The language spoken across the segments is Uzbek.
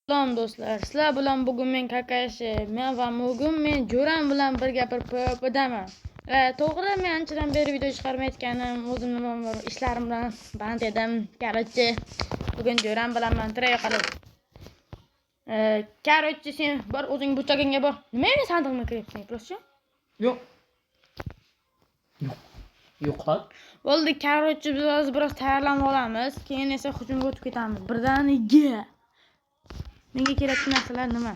Salom do'stlar, sizlar bilan bugun men Kakashi, men va bugun men Jo'ram bilan birga bir PvP'daman. To'g'ri, men anchadan beri video chiqarmayotganim, o'zimning ishlarim bilan band edim. Короче, bugun Jo'ram bilan men tray qilib. Короче, sen bir o'zing bu chaganga bor. Nima endi sandiqni kiryapsan, просто? Yo'q. Yo'qol. Bo'ldi, короче, biz hozir biroz tayyorlanib olamiz, keyin esa hujumga o'tib ketamiz. Birdaniga. Menga kerakli narsalar nima?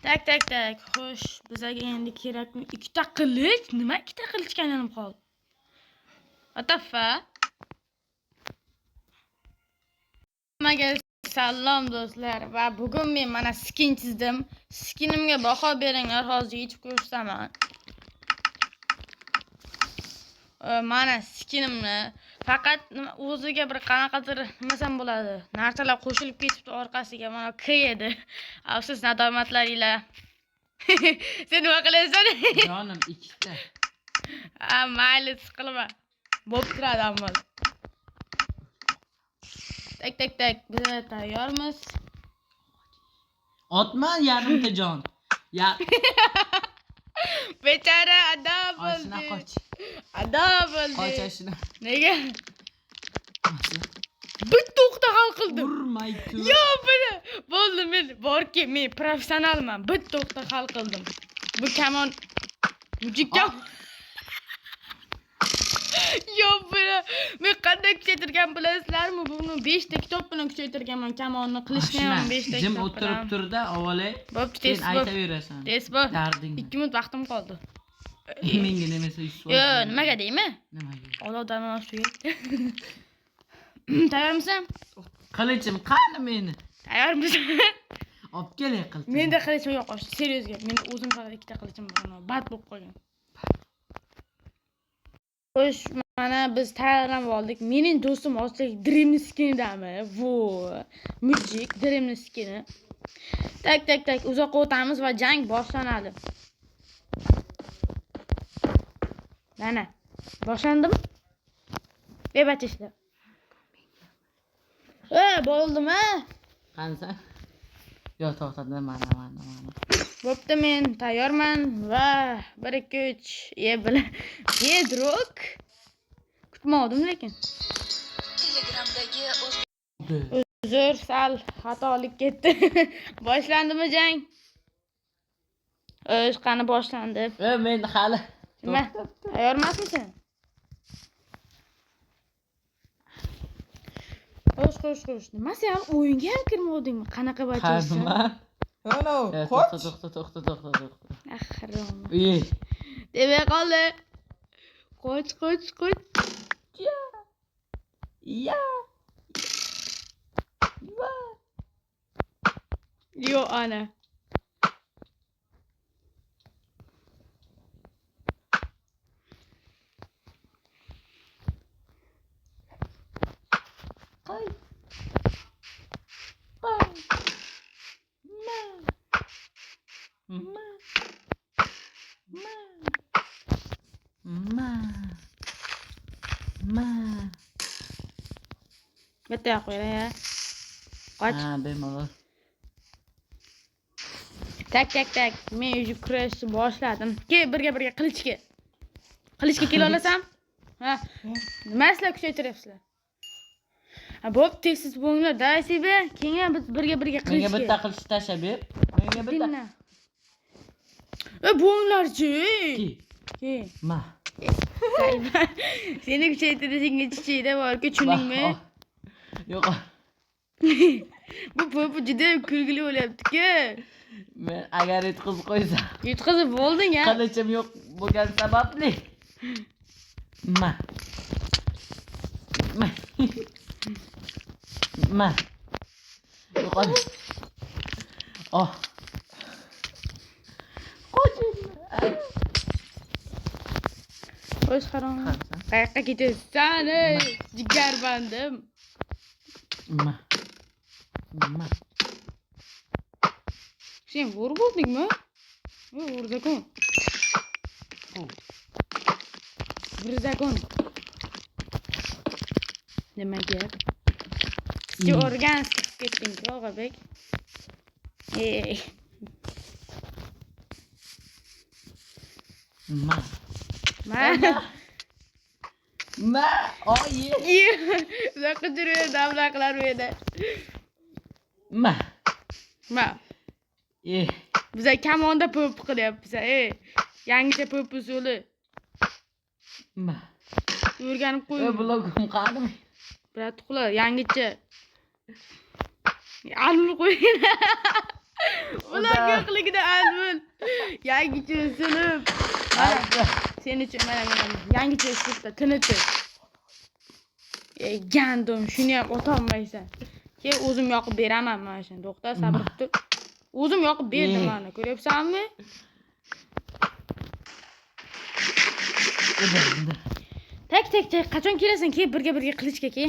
Tak. Xo'sh, bizga endi kerakmi? Ikkita qilich. Nima ikkita qilichga aylanib qoldi? What the fuck? Hammaga salom do'stlar va bugun men mana skin chizdim. Skinimga baho beringlar, hozir yechib ko'rsataman. Mana skinimni faqat o'ziga bir qanaqadir nimasam bo'ladi. Narsalar qo'shilib ketibdi orqasiga. Mana K edi. Afsus nadomatlaringlar. Sen nima qilasan? Jonim ikkita. Mayli, siqilma. Bo'p turadi ammo. Tak. Biz tayyormiz. Otma yarimta jon. Ya. Bechara adab Oshna bo'ldi. qoch. Adab bo'ldi. Qoch oshna. Nega? Bitta o'qda hal qildim. Urmay tur. Yo, buni bo'ldi, men borki, men professionalman. Bitta o'qda hal qildim. Bu kamon mujikka. Yo, buni men qanday kuchaytirgan bilasizlarmi? Buni 5 ta kitob bilan kuchaytirganman. Kamonni qilishni ham 5 ta kitob. Jim o'tirib turda, avvalo. Bo'pti, Sen aytaverasan. Tez bo'l. Darding. 2 minut vaqtim qoldi. Menga nemasa 100 Yo, nimaga deymi? Nimaga? Olovdan oshib. Tayyormisan? Qilichim qani meni? Tayyormisan? Olib kelay qildim. Menda qilichim yo'q, seriozga. Men o'zim faqat ikkita qilichim bor, bad bo'lib qolgan. Xo'sh, mana biz tayyorlanib oldik. Mening do'stim hozir Dream Skin'dami? Vo, mujik Dream Skin'i. Tak. Uzoqqa o'tamiz va jang boshlanadi. Mana, boshlandimi? Bebatishlar. Bo'ldimi? Qansa? Yo, to'xtatdi, mana. Bo'pti, men tayyorman va 1 2 3 bilan Bedrock kutmadim lekin. Telegramdagi uzr, sal xatolik ketdi. Boshlandimi jang? Qani boshlandi. Men hali. Nima? Tayyormasmisan? Xo'sh. Nima sen o'yinga ham kirmadingmi? Qanaqa bachaysan? Ana, to'xta. Ahrom. Uy. Debe qoldi. Qoch. Ya. Yo, ana. Ma. Bitta qo'yla ya. Qoch. Bemalol. Tak. Men уже kurashni boshladim. Birga qilichga. Qilichga kela olasam? Ha. Nima sizlar kuchaytiryapsizlar? Bo'p, tezsiz bo'linglar, daysibe. Keyin biz birga qilichga. Menga bitta qilich tashlab ber. Menga bitta. Bo'linglarchi. Ke. Ma. Seni kuchaytirishingga chichida bor-ku, tushundingmi? Yo'q. Bu juda kulgili bo'lyapti-ku. Men agar yutqizib qo'ysam. Yutqizib bo'lding ya. Qilichim yo'q bo'lgan sababli. Ma. Yo'qol. Oh. Qo'shim. Xo'sh, qaron. Qayoqqa ketasan, jigarbandim? Ma. Sen vur bo'ldingmi? Urzakon. Nima gap? Organ ketding, Og'abek. Ey. Ma. Ma. Ma. Oyi. Uzoqqa yurib, davra qilar bu yerda. Ma. Ma. Eh. Biza kamonda pop qilyapmiz, yangicha pop usuli. Ma. O'rganib qo'ying. Blogim qadimi? Bratqula, yangicha. Almul qo'ying. Ular yo'qligida almul. Yangicha usulib. Sen uchun mana yangicha usulda tinitib. Gandum, shuni ham o'tolmaysan. Keyin o'zim yoqib beraman mana shuni. To'xta, sabr tur. O'zim yoqib berdim mana, ko'ryapsanmi? Tak, qachon kelasan? Ke birga qilichga ke.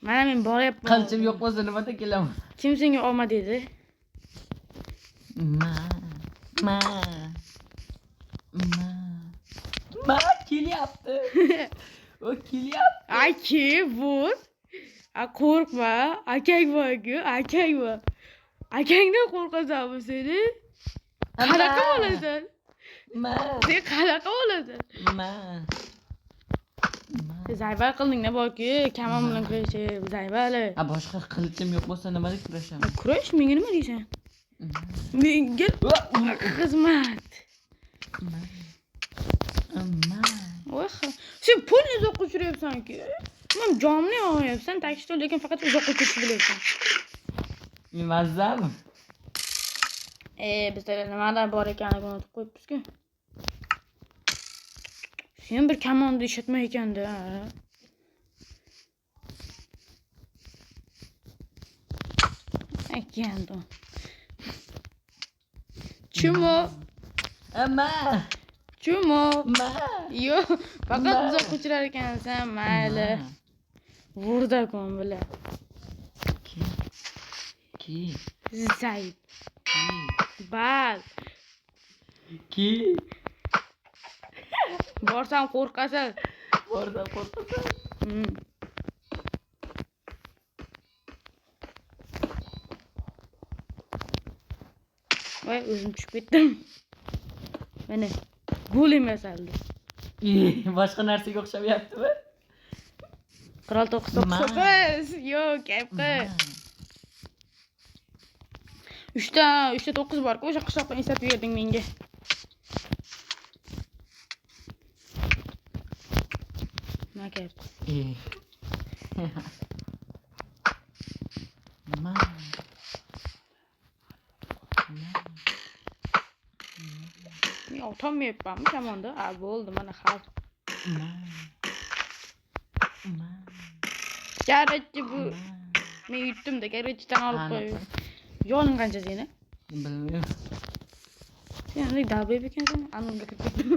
Mana men boryapman. Qilichim yo'q bo'lsa nimada kelaman? Kim senga olma dedi? Ma kelyapti. O kelyapti. Ay ke vur. Qo'rqma. Akang bor-ku, akang bor. Akangdan qo'rqasanmi seni? Qanaqa bo'lasan? Sen qanaqa bo'lasan? Zaybar qilding-da borku, kamon bilan kurashib, zaybali. Boshqa qilichim yo'q bo'lsa nimada kurashaman? Kurash, menga nima deysan? Menga xizmat. Voy, sen pulni uzoqqa uchiryapsan-ku. Men jonimni yo'yapsan, takishda, lekin faqat uzoqqa uchirishni bilasan. Mazzami? Bizda nimalar bor ekanligini unutib qo'yibmiz-ku. Sen bir kamonni ishlatma ekanda. Ekanda. Chumo. Ama. Chumo. Ma. Yo, faqat uzoq uchirar ekansan, mayli. Vurda kon bila. Ki. Zayd. Bal. Ki. Borsam qo'rqasan. Borsam qo'rqasan. Voy, o'zim tushib ketdim. Mana golim yasaldi. Boshqa narsaga o'xshamayaptimi? Qirol 999. Yo'q, gapqa. 3ta 9 bor-ku, o'sha qishloqdan eslatib berding menga. Nima gap? Men otolmayapmanmi kamonda? Bo'ldi, mana hal. Garajchi bu. Men yutdim-da, garajdan olib qo'yib. Yo'ling qancha seni? Bilmayman. Sen qanday dalboy ekansan? Anunga kirib ketdim.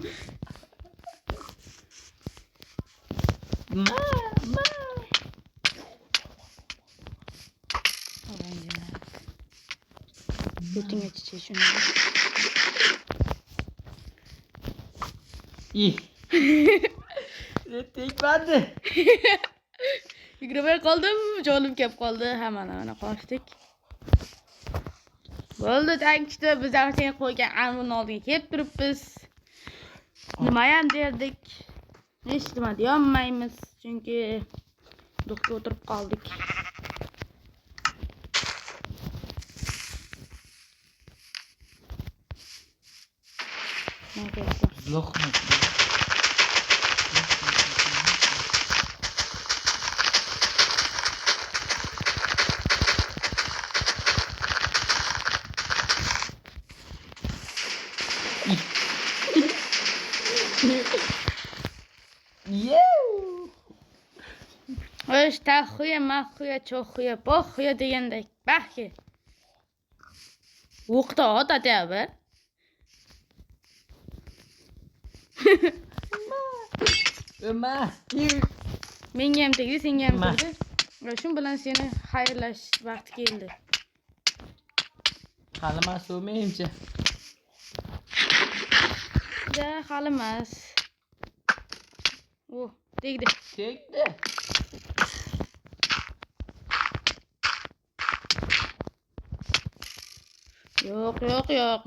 Götüne çiçeği şunu. İyi. Tekmendi. Yugurmay qoldim, jonim kelib qoldi. Hamma qochdik. Bo'ldi, tankishda biz ham sen qo'ygan almuni oldiga kelib turibmiz. Nimayam derdik. Hech nima deyolmaymiz, chunki do'qqa o'tirib qoldik. Lo'qma. O'sh taxuya, maxuya, cho'xuya, poxuya degandek. Baxki. O'qda otatyapti. Öma. Menga ham tegdi, senga ham tegdi. Va shu bilan seni xayrlash vaqti keldi. Hali men so'mayimchi. Da, hali emas. Tegdi. Tegdi. Yo'q.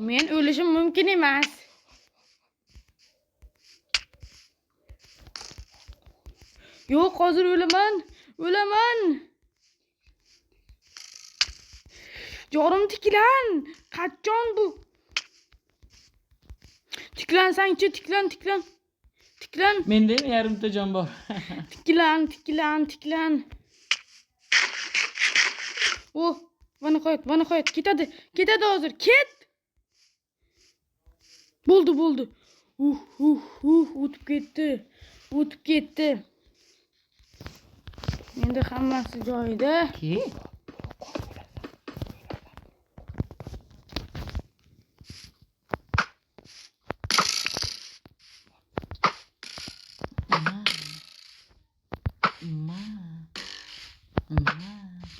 Men o'lishim mumkin emas. Yo'q, hozir o'laman. Jorim tiklan. Qachon bu? Tiklansang-chi, tiklan. Menda ham yarimta jon bor. Tiklan. Oh, mana qo'yat. Ketadi hozir. Ket. Bo'ldi. O'tib ketdi. Endi hammasi joyida. Ki?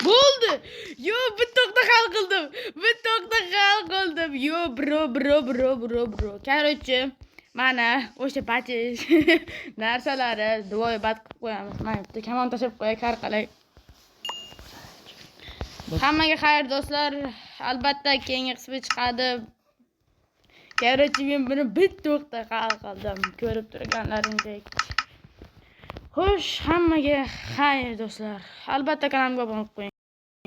Bo'ldi. Yo, bitta o'qda hal qildim. Yo, bro. Короче, mana o'sha batish narsalari duoibat qilib qo'yamiz. Mana bitta kamon tashab qo'yay, qarqalay. Hammaga xayr do'stlar. Albatta keyingi qismi chiqadi. Короче, men buni bitta o'qda hal qildim. Ko'rib turganlaringdek. Xo'sh, hammaga xayr do'stlar. Albatta kanalimga obuna bo'lib qo'ying.